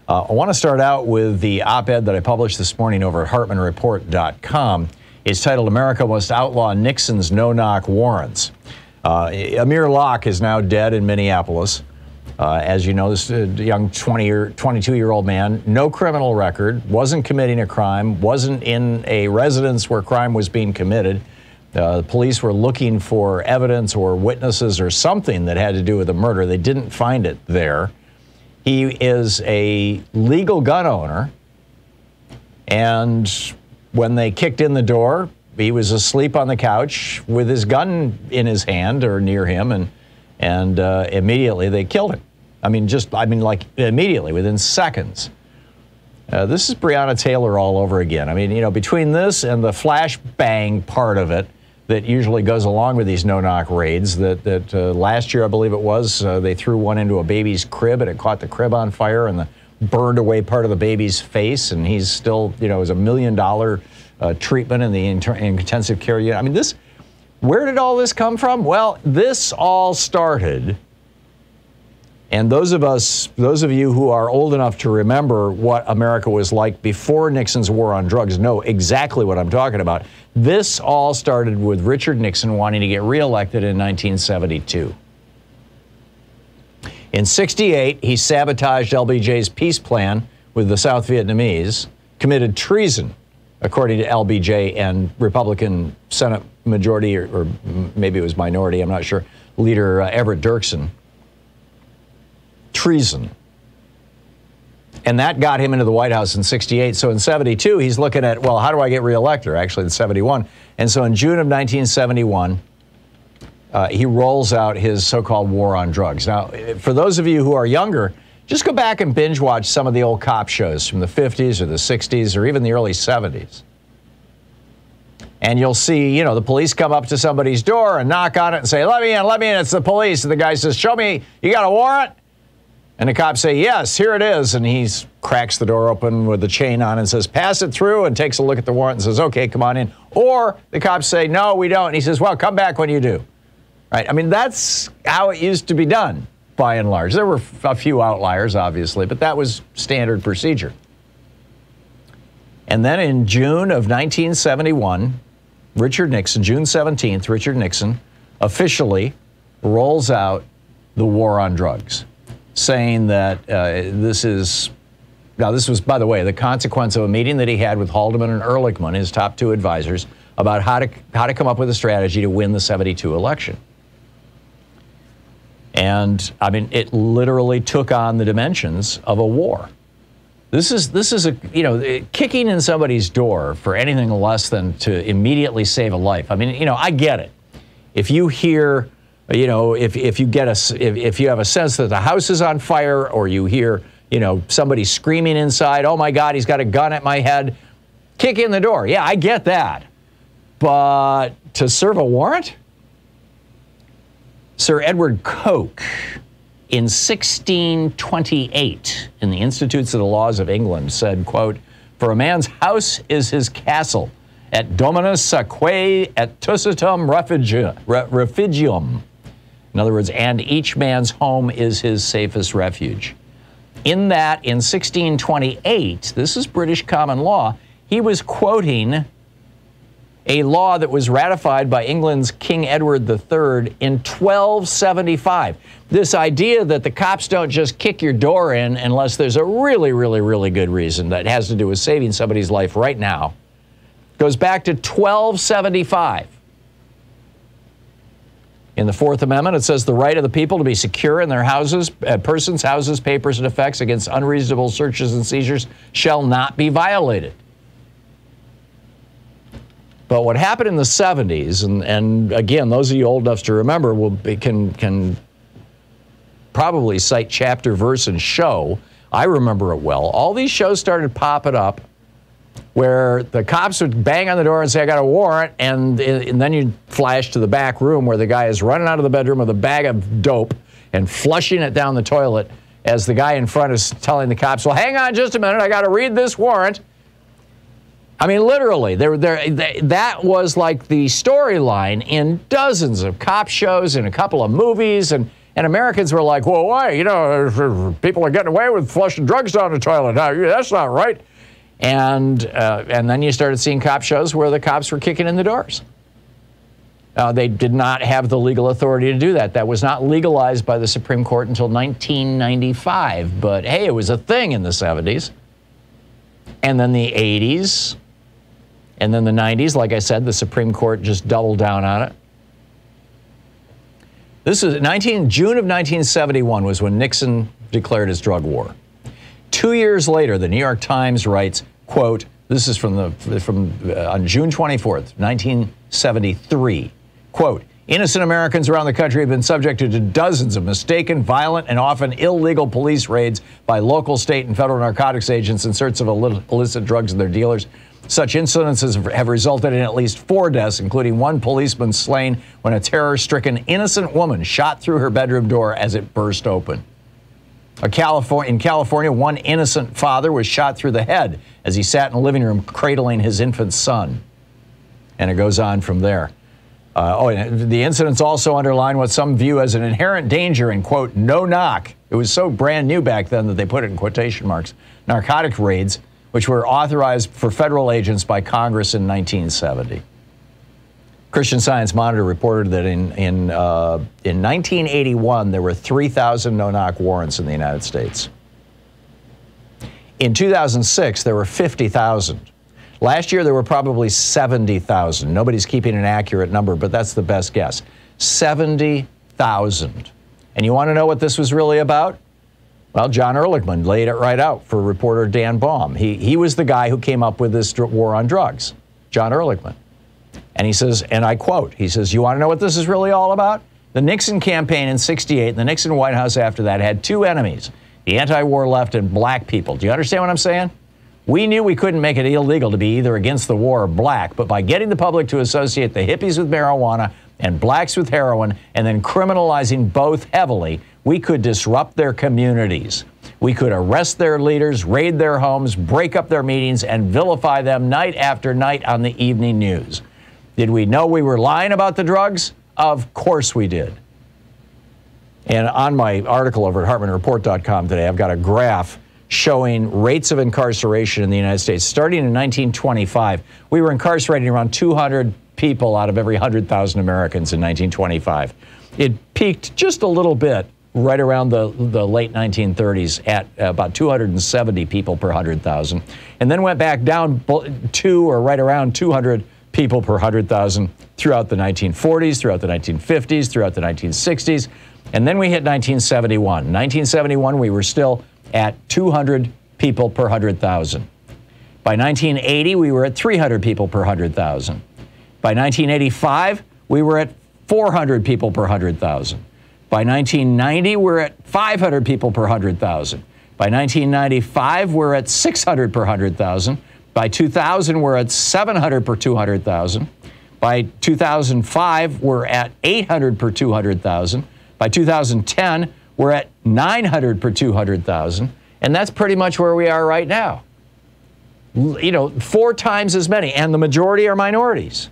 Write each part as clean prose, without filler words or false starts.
I want to start out with the op-ed that I published this morning over at HartmannReport.com. It's titled, "America Must Outlaw Nixon's No-Knock Warrants." Amir Locke is now dead in Minneapolis. As you know, this young 22-year-old man, no criminal record, wasn't committing a crime, wasn't in a residence where crime was being committed. The police were looking for evidence or witnesses or something that had to do with the murder. They didn't find it there. He is a legal gun owner, and when they kicked in the door, he was asleep on the couch with his gun in his hand or near him, and immediately they killed him. Like immediately, within seconds. This is Breonna Taylor all over again. I mean, you know, between this and the flashbang part of it that usually goes along with these no-knock raids, that last year, I believe it was, they threw one into a baby's crib and it caught the crib on fire and burned away part of the baby's face, and he's still, you know, it was $1 million treatment in the intensive care unit. I mean, where did all this come from? Well, this all started, and those of you who are old enough to remember what America was like before Nixon's war on drugs know exactly what I'm talking about. This all started with Richard Nixon wanting to get reelected in 1972. In '68, he sabotaged LBJ's peace plan with the South Vietnamese, committed treason, according to LBJ and Republican Senate majority, or maybe it was minority, I'm not sure, leader Everett Dirksen. Treason. And that got him into the White House in '68. So in '72, he's looking at, well, how do I get reelected? Actually, in '71. And so in June of 1971, he rolls out his so-called war on drugs. Now, for those of you who are younger, just go back and binge watch some of the old cop shows from the 50s or the 60s or even the early 70s. And you'll see, you know, the police come up to somebody's door and knock on it and say, let me in, it's the police. And the guy says, show me, you got a warrant? And the cops say, yes, here it is. And he cracks the door open with the chain on and says, pass it through, and takes a look at the warrant and says, okay, come on in. Or the cops say, no, we don't. And he says, well, come back when you do. Right? I mean, that's how it used to be done, by and large. There were a few outliers, obviously, but that was standard procedure. And then in June of 1971, Richard Nixon, June 17th, Richard Nixon officially rolls out the war on drugs, saying that this was, by the way, the consequence of a meeting that he had with Haldeman and Ehrlichman, his top two advisors, about how to come up with a strategy to win the '72 election. And I mean, it literally took on the dimensions of a war. This is a, you know, kicking in somebody's door for anything less than to immediately save a life. I mean, you know, I get it. If you hear, you know, if you have a sense that the house is on fire, or you hear, you know, somebody screaming inside, oh my God, he's got a gun at my head, kick in the door. Yeah, I get that. But to serve a warrant? Sir Edward Coke, in 1628, in the Institutes of the Laws of England, said, quote, for a man's house is his castle, et dominus saque et tussitum refugium. In other words, and each man's home is his safest refuge. In that, in 1628, this is British common law, he was quoting a law that was ratified by England's King Edward III in 1275. This idea that the cops don't just kick your door in unless there's a really, really, really good reason that has to do with saving somebody's life right now goes back to 1275. In the Fourth Amendment, it says the right of the people to be secure in their houses, persons, houses, papers, and effects against unreasonable searches and seizures shall not be violated. But what happened in the 70s, and again, those of you old enough to remember can probably cite chapter, verse, and show. I remember it well. All these shows started popping up where the cops would bang on the door and say, I got a warrant, and then you'd flash to the back room where the guy is running out of the bedroom with a bag of dope and flushing it down the toilet as the guy in front is telling the cops, well, hang on just a minute, I got to read this warrant. I mean, literally, that was like the storyline in dozens of cop shows and a couple of movies, and And Americans were like, well, why? You know, people are getting away with flushing drugs down the toilet. That's not right. And then you started seeing cop shows where the cops were kicking in the doors. They did not have the legal authority to do that. That was not legalized by the Supreme Court until 1995. But hey, it was a thing in the 70s. And then the 80s. And then the 90s. Like I said, the Supreme Court just doubled down on it. This is June of 1971 was when Nixon declared his drug war. 2 years later, the New York Times writes, quote, this is on June 24th, 1973, quote, innocent Americans around the country have been subjected to dozens of mistaken, violent, and often illegal police raids by local, state, and federal narcotics agents in search of illicit drugs and their dealers. Such incidences have resulted in at least 4 deaths, including 1 policeman slain when a terror-stricken innocent woman shot through her bedroom door as it burst open. In California, 1 innocent father was shot through the head as he sat in the living room cradling his infant son. And it goes on from there. And the incidents also underline what some view as an inherent danger in, quote, no-knock. It was so brand new back then that they put it in quotation marks. Narcotic raids, which were authorized for federal agents by Congress in 1970. Christian Science Monitor reported that in 1981, there were 3,000 no-knock warrants in the United States. In 2006, there were 50,000. Last year, there were probably 70,000. Nobody's keeping an accurate number, but that's the best guess. 70,000. And you want to know what this was really about? Well, John Ehrlichman laid it right out for reporter Dan Baum. He was the guy who came up with this war on drugs, John Ehrlichman. And he says, and I quote, he says, you want to know what this is really all about? The Nixon campaign in '68 and the Nixon White House after that had 2 enemies, the anti-war left and black people. Do you understand what I'm saying? We knew we couldn't make it illegal to be either against the war or black, but by getting the public to associate the hippies with marijuana and blacks with heroin and then criminalizing both heavily, we could disrupt their communities. We could arrest their leaders, raid their homes, break up their meetings, and vilify them night after night on the evening news. Did we know we were lying about the drugs? Of course we did. And on my article over at HartmannReport.com today, I've got a graph showing rates of incarceration in the United States. Starting in 1925, we were incarcerating around 200 people out of every 100,000 Americans in 1925. It peaked just a little bit right around the late 1930s at about 270 people per 100,000, and then went back down to or right around 200 people per 100,000 throughout the 1940s, throughout the 1950s, throughout the 1960s, and then we hit 1971. In 1971, we were still at 200 people per 100,000. By 1980, we were at 300 people per 100,000. By 1985, we were at 400 people per 100,000. By 1990, we're at 500 people per 100,000. By 1995, we're at 600 per 100,000. By 2000, we're at 700 per 200,000. By 2005, we're at 800 per 200,000. By 2010, we're at 900 per 200,000. And that's pretty much where we are right now. You know, 4 times as many, and the majority are minorities.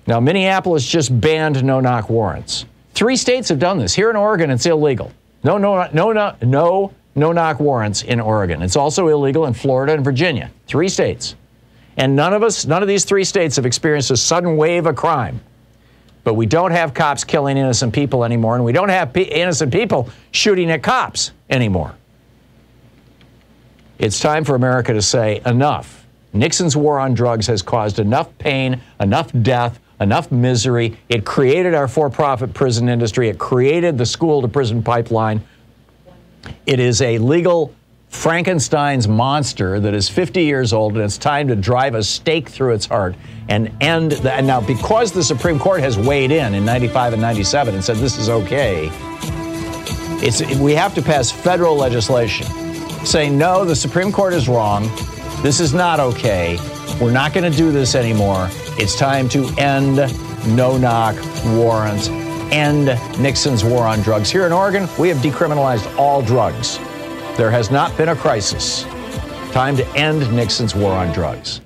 Now, Minneapolis just banned no-knock warrants. 3 states have done this. Here in Oregon, it's illegal. No no-knock warrants in Oregon. It's also illegal in Florida and Virginia. 3 states. And none of these 3 states have experienced a sudden wave of crime. But we don't have cops killing innocent people anymore, and we don't have innocent people shooting at cops anymore. It's time for America to say enough. Nixon's war on drugs has caused enough pain, enough death, enough misery. It created our for-profit prison industry. It created the school-to-prison pipeline. It is a legal Frankenstein's monster that is 50 years old, and it's time to drive a stake through its heart and end that. Now, because the Supreme Court has weighed in 95 and 97 and said this is okay, we have to pass federal legislation saying, no, the Supreme Court is wrong. This is not okay. We're not going to do this anymore. It's time to end no-knock warrants, end Nixon's war on drugs. Here in Oregon, we have decriminalized all drugs. There has not been a crisis. Time to end Nixon's war on drugs.